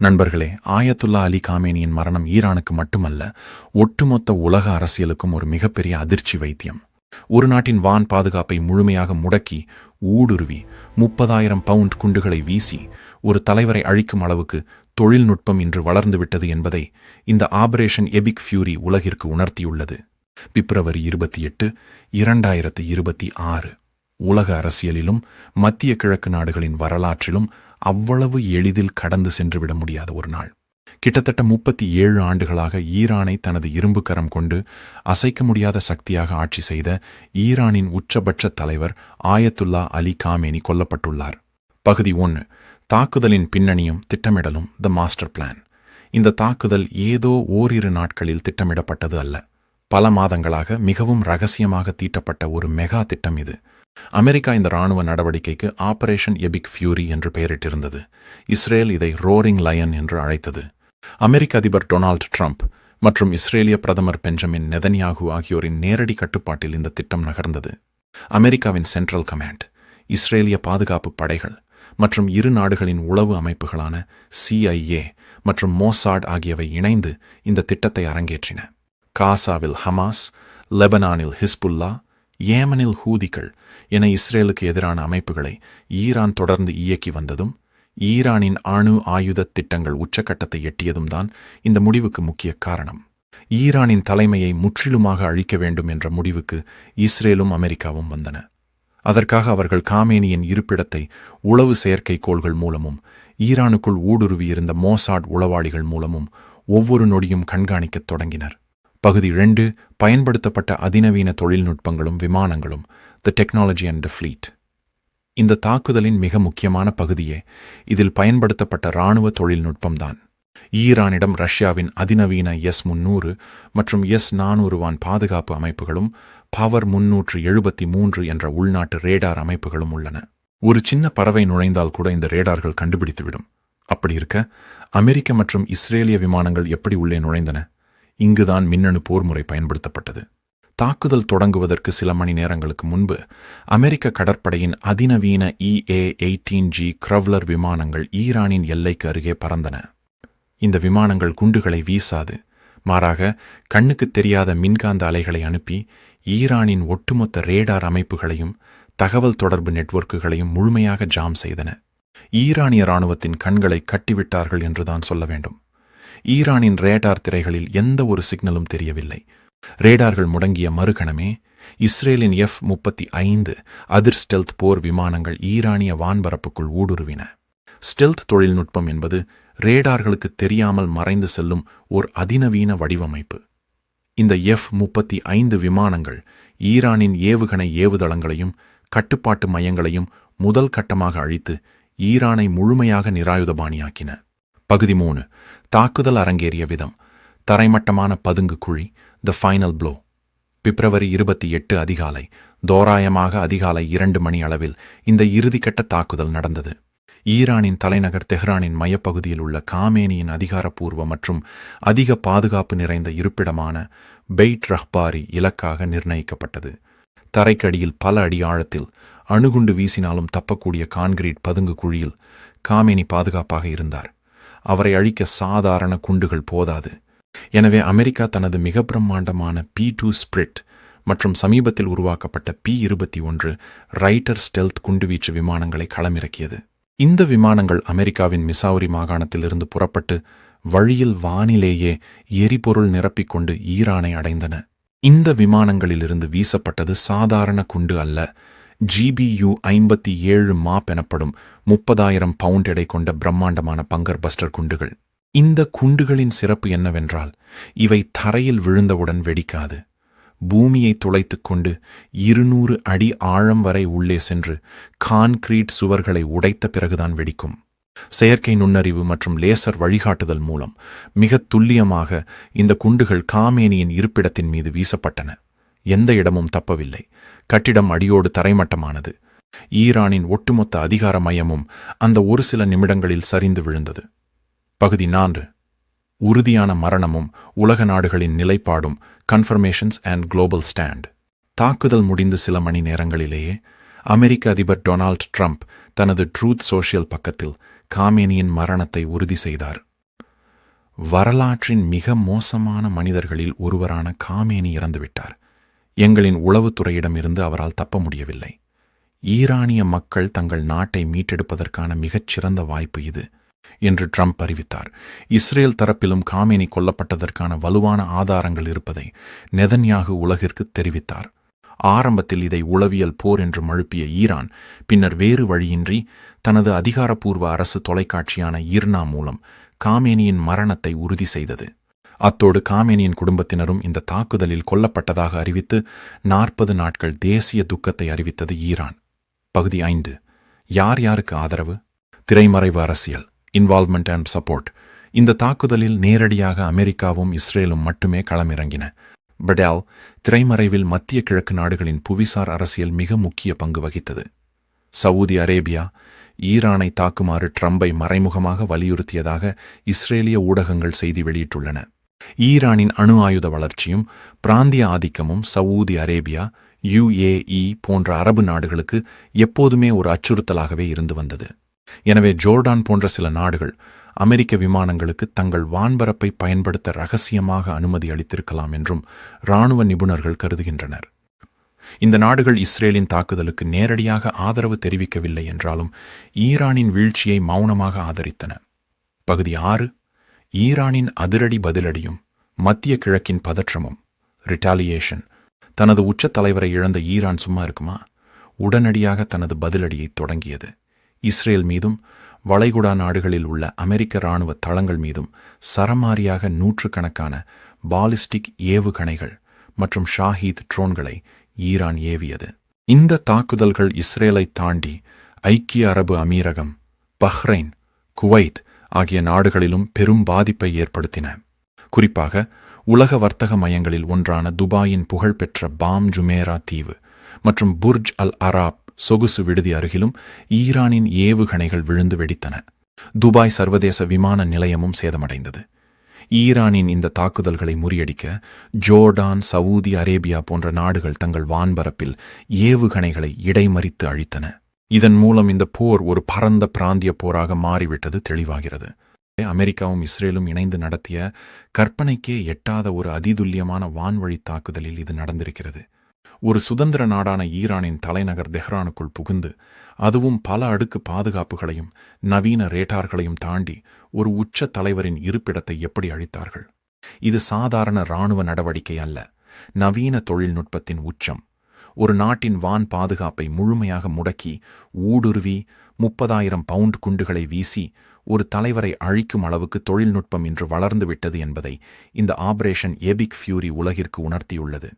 நண்பர்களே, ஆயத்துல்லா அலி காமேனியின் மரணம் ஈரானுக்கு மட்டுமல்ல, ஒட்டுமொத்த உலக அரசியலுக்கும் ஒரு மிகப்பெரிய அதிர்ச்சி வைத்தியம். ஒரு நாட்டின் வான் பாதுகாப்பை முழுமையாக முடக்கி, ஊடுருவி 30,000 பவுண்ட் குண்டுகளை வீசி ஒரு தலைவரை அழிக்கும் அளவுக்கு தொழில்நுட்பம் இன்று வளர்ந்துவிட்டது என்பதை இந்த ஆபரேஷன் எபிக் ஃபியூரி உலகிற்கு உணர்த்தியுள்ளது. பிப்ரவரி 28, 2026 உலக அரசியலிலும் மத்திய கிழக்கு நாடுகளின் வரலாற்றிலும் அவ்வளவு எளிதில் கடந்து சென்றுவிட முடியாத ஒரு நாள். கிட்டத்தட்ட 37 ஆண்டுகளாக ஈரானை தனது இரும்பு கரம் கொண்டு அசைக்க முடியாத சக்தியாக ஆட்சி செய்த ஈரானின் உச்சபட்ச தலைவர் ஆயத்துல்லா அலி காமேனி கொல்லப்பட்டுள்ளார். பகுதி 1. தாக்குதலின் பின்னணியும் திட்டமிடலும், த மாஸ்டர் பிளான். இந்த தாக்குதல் ஏதோ ஓரிரு நாட்களில் திட்டமிடப்பட்டது அல்ல. பல மாதங்களாக மிகவும் ரகசியமாக தீட்டப்பட்ட ஒரு மெகா திட்டம் இது. அமெரிக்கா இந்த இராணுவ நடவடிக்கைக்கு ஆபரேஷன் எபிக் ஃபியூரி என்று பெயரிட்டிருந்தது. இஸ்ரேல் இதை ரோரிங் லயன் என்று அழைத்தது. அமெரிக்க அதிபர் டொனால்ட் ட்ரம்ப் மற்றும் இஸ்ரேலிய பிரதமர் பெஞ்சமின் நெதன்யாகு ஆகியோரின் நேரடி கட்டுப்பாட்டில் இந்த திட்டம் நகர்ந்தது. அமெரிக்காவின் சென்ட்ரல் கமாண்ட், இஸ்ரேலிய பாதுகாப்பு படைகள் மற்றும் இரு நாடுகளின் உளவு அமைப்புகளான CIA மற்றும் மோசாட் ஆகியவை இணைந்து இந்த திட்டத்தை அரங்கேற்றின. காசாவில் ஹமாஸ், லெபனானில் ஹிஸ்புல்லா, ஏமனில் ஹூதிகள் என இஸ்ரேலுக்கு எதிரான அமைப்புகளை ஈரான் தொடர்ந்து இயக்கி வந்ததும், ஈரானின் அணு ஆயுத திட்டங்கள் உச்சக்கட்டத்தை எட்டியதும் தான் இந்த முடிவுக்கு முக்கிய காரணம். ஈரானின் தலைமையை முற்றிலுமாக அழிக்க வேண்டும் என்ற முடிவுக்கு இஸ்ரேலும் அமெரிக்காவும் வந்தன. அதற்காக அவர்கள் காமேனியின் இருப்பிடத்தை உளவு செயற்கைக்கோள்கள் மூலமும் ஈரானுக்குள் ஊடுருவியிருந்த மோசாட் உளவாளிகள் மூலமும் ஒவ்வொரு நொடியும் கண்காணிக்கத் தொடங்கினர். பகுதி 2. பயன்படுத்தப்பட்ட அதிநவீன தொழில்நுட்பங்களும் விமானங்களும், the technology and the fleet. இந்த தாக்குதலின் மிக முக்கியமான பகுதியே இதில் பயன்படுத்தப்பட்ட இராணுவ தொழில்நுட்பம்தான். ஈரானிடம் ரஷ்யாவின் அதிநவீன S-300 மற்றும் S-400 வான் பாதுகாப்பு அமைப்புகளும் பவர் 373 என்ற உள்நாட்டு ரேடார் அமைப்புகளும் உள்ளன. ஒரு சின்ன பறவை நுழைந்தால் கூட இந்த ரேடார்கள் கண்டுபிடித்துவிடும். அப்படி இருக்க அமெரிக்க மற்றும் இஸ்ரேலிய விமானங்கள் எப்படி உள்ளே நுழைந்தன? இங்குதான் மின்னணு போர்முறை பயன்படுத்தப்பட்டது. தாக்குதல் தொடங்குவதற்கு சில மணி நேரங்களுக்கு முன்பு அமெரிக்க கடற்படையின் அதிநவீன EA-18G கிரவ்லர் விமானங்கள் ஈரானின் எல்லைக்கு அருகே பறந்தன. இந்த விமானங்கள் குண்டுகளை வீசாது, மாறாக கண்ணுக்கு தெரியாத மின்காந்த அலைகளை அனுப்பி ஈரானின் ஒட்டுமொத்த ரேடார் அமைப்புகளையும் தகவல் தொடர்பு நெட்வொர்க்குகளையும் முழுமையாக ஜாம் செய்தன. ஈரானிய இராணுவத்தின் கண்களை கட்டிவிட்டார்கள் என்றுதான் சொல்ல வேண்டும். ஈரானின் ரேடார் திரைகளில் எந்த ஒரு சிக்னலும் தெரியவில்லை. ரேடார்கள் முடங்கிய மறுகணமே இஸ்ரேலின் F-35 அதிர் ஸ்டெல்த் போர் விமானங்கள் ஈரானிய வான்பரப்புக்குள் ஊடுருவின. ஸ்டெல்த் தொழில்நுட்பம் என்பது ரேடார்களுக்கு தெரியாமல் மறைந்து செல்லும் ஓர் அதிநவீன வடிவமைப்பு. இந்த F-35 விமானங்கள் ஈரானின் ஏவுகணை ஏவுதளங்களையும் கட்டுப்பாட்டு மையங்களையும் முதல் கட்டமாக அழித்து ஈரானை முழுமையாக நிராயுதபாணியாக்கின. பகுதி 3. தாக்குதல் அரங்கேறிய விதம், தரைமட்டமான பதுங்கு குழி, த ஃபைனல் ப்ளோ. பிப்ரவரி 28 அதிகாலை, தோராயமாக அதிகாலை 2 மணி அளவில் இந்த இறுதிக்கட்ட தாக்குதல் நடந்தது. ஈரானின் தலைநகர் தெஹ்ரானின் மையப்பகுதியில் உள்ள காமேனியின் அதிகாரப்பூர்வ மற்றும் அதிக பாதுகாப்பு நிறைந்த இருப்பிடமான பெய்ட் ரஹ்பாரி இலக்காக நிர்ணயிக்கப்பட்டது. தரைக்கடியில் பல அடி ஆழத்தில் அணுகுண்டு வீசினாலும் தப்பக்கூடிய கான்கிரீட் பதுங்கு குழியில் காமேனி பாதுகாப்பாக இருந்தார். அவரை அழிக்க சாதாரண குண்டுகள் போதாது. எனவே அமெரிக்கா தனது மிக பிரம்மாண்டமான P-2 ஸ்பிரிட் மற்றும் சமீபத்தில் உருவாக்கப்பட்ட P-21 ரைட்டர் ஸ்டெல்த் குண்டுவீச்சு விமானங்களை களமிறக்கியது. இந்த விமானங்கள் அமெரிக்காவின் மிசௌரி மாகாணத்திலிருந்து புறப்பட்டு வழியில் வானிலேயே எரிபொருள் நிரப்பிக்கொண்டு ஈரானை அடைந்தன. இந்த விமானங்களிலிருந்து வீசப்பட்டது சாதாரண குண்டு அல்ல, GBU-57 மாப் எனப்படும் 30,000 பவுண்ட் எடை கொண்ட பிரம்மாண்டமான பங்கர் பஸ்டர் குண்டுகள். இந்த குண்டுகளின் சிறப்பு என்னவென்றால், இவை தரையில் விழுந்தவுடன் வெடிக்காது. பூமியை துளைத்துக் கொண்டு 200 அடி ஆழம் வரை உள்ளே சென்று கான்கிரீட் சுவர்களை உடைத்த பிறகுதான் வெடிக்கும். செயற்கை நுண்ணறிவு மற்றும் லேசர் வழிகாட்டுதல் மூலம் மிக துல்லியமாக இந்த குண்டுகள் காமேனியின் இருப்பிடத்தின் மீது வீசப்பட்டன. எந்த இடமும் தப்பவில்லை. கட்டிடம் அடியோடு தரைமட்டமானது. ஈரானின் ஒட்டுமொத்த அதிகார மையமும் அந்த ஒரு சில நிமிடங்களில் சரிந்து விழுந்தது. பகுதி 4. உறுதியான மரணமும் உலக நாடுகளின் நிலைப்பாடும், கன்ஃபர்மேஷன்ஸ் அண்ட் குளோபல் ஸ்டாண்ட். தாக்குதல் முடிந்து சில மணி நேரங்களிலேயே அமெரிக்க அதிபர் டொனால்ட் ட்ரம்ப் தனது ட்ரூத் சோஷியல் பக்கத்தில் காமேனியின் மரணத்தை உறுதி செய்தார். வரலாற்றின் மிக மோசமான மனிதர்களில் ஒருவரான காமேனி இறந்துவிட்டார். எங்களின் உளவுத்துறையிடமிருந்து அவரால் தப்ப முடியவில்லை. ஈரானிய மக்கள் தங்கள் நாட்டை மீட்டெடுப்பதற்கான மிகச்சிறந்த வாய்ப்பு இது என்று ட்ரம்ப் அறிவித்தார். இஸ்ரேல் தரப்பிலும் காமேனி கொல்லப்பட்டதற்கான வலுவான ஆதாரங்கள் இருப்பதை நெதன்யாகு உலகிற்கு தெரிவித்தார். ஆரம்பத்தில் இதை உளவியல் போர் என்று மழுப்பிய ஈரான் பின்னர் வேறு வழியின்றி தனது அதிகாரப்பூர்வ அரசு தொலைக்காட்சியான இர்னா மூலம் காமேனியின் மரணத்தை உறுதி செய்தது. அத்தோடு காமேனியின் குடும்பத்தினரும் இந்த தாக்குதலில் கொல்லப்பட்டதாக அறிவித்து 40 நாட்கள் தேசிய துக்கத்தை அறிவித்தது ஈரான். பகுதி 5. யார் யாருக்கு ஆதரவு? திரைமறைவு அரசியல், இன்வால்வ்மெண்ட் அண்ட் சப்போர்ட். இந்த தாக்குதலில் நேரடியாக அமெரிக்காவும் இஸ்ரேலும் மட்டுமே களமிறங்கின. படால் திரைமறைவில் மத்திய கிழக்கு நாடுகளின் புவிசார் அரசியல் மிக முக்கிய பங்கு வகித்தது. சவுதி அரேபியா ஈரானை தாக்குமாறு ட்ரம்பை மறைமுகமாக வலியுறுத்தியதாக இஸ்ரேலிய ஊடகங்கள் செய்தி வெளியிட்டுள்ளன. ஈரானின் அணு ஆயுத வளர்ச்சியும் பிராந்திய ஆதிக்கமும் சவுதி அரேபியா, UAE போன்ற அரபு நாடுகளுக்கு எப்போதுமே ஒரு அச்சுறுத்தலாகவே இருந்து வந்தது. எனவே ஜோர்டான் போன்ற சில நாடுகள் அமெரிக்க விமானங்களுக்கு தங்கள் வான்பரப்பை பயன்படுத்த ரகசியமாக அனுமதி அளித்திருக்கலாம் என்றும் இராணுவ நிபுணர்கள் கருதுகின்றனர். இந்த நாடுகள் இஸ்ரேலின் தாக்குதலுக்கு நேரடியாக ஆதரவு தெரிவிக்கவில்லை என்றாலும் ஈரானின் வீழ்ச்சியை மௌனமாக ஆதரித்தன. பகுதி 6. ஈரானின் அதிரடி பதிலடியும் மத்திய கிழக்கின் பதற்றமும். ரிட்டாலியேஷன். தனது உச்ச தலைவரை இழந்த ஈரான் சும்மா இருக்குமா? உடனடியாக தனது பதிலடியை தொடங்கியது. இஸ்ரேல் மீதும் வளைகுடா நாடுகளில் உள்ள அமெரிக்க இராணுவ தளங்கள் மீதும் சரமாரியாக நூற்றுக்கணக்கான பாலிஸ்டிக் ஏவுகணைகள் மற்றும் ஷாஹீத் ட்ரோன்களை ஈரான் ஏவியது. இந்த தாக்குதல்கள் இஸ்ரேலை தாண்டி ஐக்கிய அரபு அமீரகம், பஹ்ரைன், குவைத் ஆகிய நாடுகளிலும் பெரும் பாதிப்பை ஏற்படுத்தின. குறிப்பாக உலக வர்த்தக மையங்களில் ஒன்றான துபாயின் புகழ்பெற்ற பாம் ஜுமேரா தீவு மற்றும் புர்ஜ் அல் அராப் சொகுசு விடுதி அருகிலும் ஈரானின் ஏவுகணைகள் விழுந்து வெடித்தன. துபாய் சர்வதேச விமான நிலையமும் சேதமடைந்தது. ஈரானின் இந்த தாக்குதல்களை முறியடிக்க ஜோர்டான், சவுதி அரேபியா போன்ற நாடுகள் தங்கள் வான்பரப்பில் ஏவுகணைகளை இடைமறித்து அழித்தன. இதன் மூலம் இந்த போர் ஒரு பரந்த பிராந்திய போராக மாறிவிட்டது தெளிவாகிறது. அமெரிக்காவும் இஸ்ரேலும் இணைந்து நடத்திய கற்பனைக்கே எட்டாத ஒரு அதிதுல்லியமான வான்வழி தாக்குதலில் இது நடந்திருக்கிறது. ஒரு சுதந்திர நாடான ஈரானின் தலைநகர் தெஹ்ரானுக்குள் புகுந்து, அதுவும் பல அடுக்கு பாதுகாப்புகளையும் நவீன ரேடார்களையும் தாண்டி ஒரு உச்ச தலைவரின் இருப்பிடத்தை எப்படி அழித்தார்கள்? இது சாதாரண இராணுவ நடவடிக்கை அல்ல, நவீன தொழில்நுட்பத்தின் உச்சம். ஒரு நாட்டின் வான் பாதுகாப்பை முழுமையாக முடக்கி ஊடுருவி 30,000 பவுண்ட் குண்டுகளை வீசி ஒரு தலைவரை அழிக்கும் அளவுக்கு தொழில்நுட்பம் இன்று வளர்ந்துவிட்டது என்பதை இந்த ஆபரேஷன் எபிக் ஃபியூரி உலகிற்கு உணர்த்தியுள்ளது.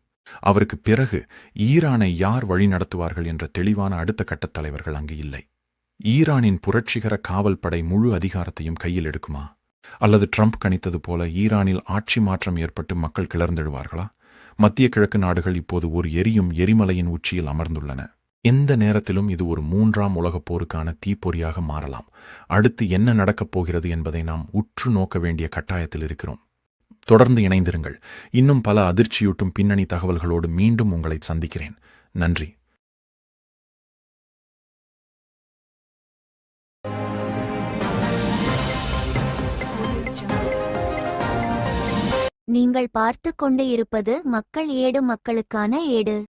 அவருக்கு பிறகு ஈரானை யார் வழிநடத்துவார்கள் என்ற தெளிவான அடுத்த கட்டத் தலைவர்கள் அங்கு இல்லை. ஈரானின் புரட்சிகர காவல் படை முழு அதிகாரத்தையும் கையில் எடுக்குமா? அல்லது ட்ரம்ப் கணித்தது போல ஈரானில் ஆட்சி மாற்றம் ஏற்பட்டு மக்கள் கிளர்ந்தெழுவார்களா? மத்திய கிழக்கு நாடுகள் இப்போது ஒரு எரியும் எரிமலையின் உச்சியில் அமர்ந்துள்ளன. எந்த நேரத்திலும் இது ஒரு 3ஆம் உலகப் போருக்கான தீப்பொறியாக மாறலாம். அடுத்து என்ன நடக்கப் போகிறது என்பதை நாம் உற்று நோக்க வேண்டிய கட்டாயத்தில் இருக்கிறோம். தொடர்ந்து இணைந்திருங்கள். இன்னும் பல அதிர்ச்சியூட்டும் பின்னணி தகவல்களோடு மீண்டும் உங்களை சந்திக்கிறேன். நன்றி. நீங்கள் பார்த்துக் கொண்டு இருப்பது மக்கள் ஏடு, மக்களுக்கான ஏடு.